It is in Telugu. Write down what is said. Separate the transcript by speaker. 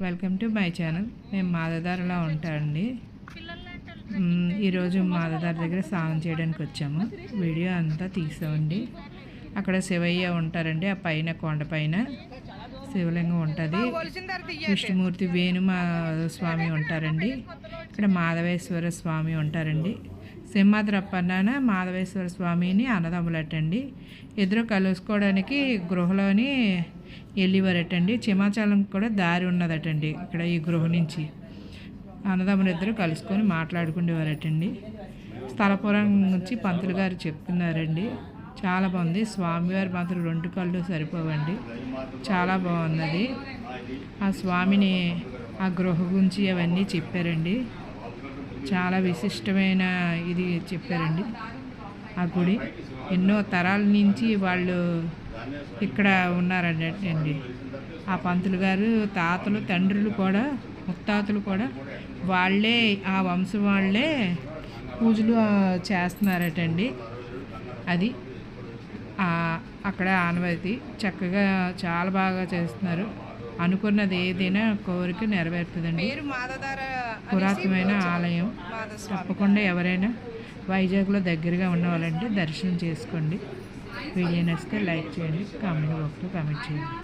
Speaker 1: Welcome to my channel. నేను మాదదారిలో ఉంటానండి. ఈరోజు మాదదారి దగ్గర స్నానం చేయడానికి వచ్చాము. వీడియో అంతా తీసామండి. అక్కడ శివయ్య ఉంటారండి. ఆ పైన కొండపైన శివలింగం ఉంటుంది. విష్ణుమూర్తి వేణుమా స్వామి ఉంటారండి. ఇక్కడ మాధవేశ్వర స్వామి ఉంటారండి. సింహాద్రప్పన్న మాధవేశ్వర స్వామిని అన్నదమ్ములటండి. ఇద్దరు కలుసుకోవడానికి గృహలోని వెళ్ళివారటండి. సింహాచలం కూడా దారి ఉన్నదటండి. ఇక్కడ ఈ గృహ నుంచి అన్నదమ్ములు ఇద్దరు కలుసుకొని మాట్లాడుకునేవారటండి. స్థలపురం నుంచి పంతులు గారు చెప్తున్నారండి. చాలా బాగుంది. స్వామివారి మాత్రం 2 కళ్ళు సరిపోవండి. చాలా బాగున్నది. ఆ స్వామిని ఆ గృహ గురించి అవన్నీ చెప్పారండి. చాలా విశిష్టమైన ఇది చెప్పారండి. ఆ గుడి ఎన్నో తరాల నుంచి వాళ్ళు ఇక్కడ ఉన్నారండి. ఆ పంతులు గారు తాతలు తండ్రులు కూడా ముత్తాతలు కూడా వాళ్ళే ఆ వంశం వాళ్ళే పూజలు చేస్తున్నారటండి. అది అక్కడ ఆనవాయితీ చక్కగా చాలా బాగా చేస్తున్నారు. అనుకున్నది ఏదైనా కోరిక నెరవేరుతుందండి. పురాతనమైన ఆలయం. తప్పకుండా ఎవరైనా వైజాగ్లో దగ్గరగా ఉన్న వాళ్ళంటే దర్శనం చేసుకోండి. వీడియో నచ్చితే లైక్ చేయండి, కామెంట్ బాక్స్లో కామెంట్ చేయండి.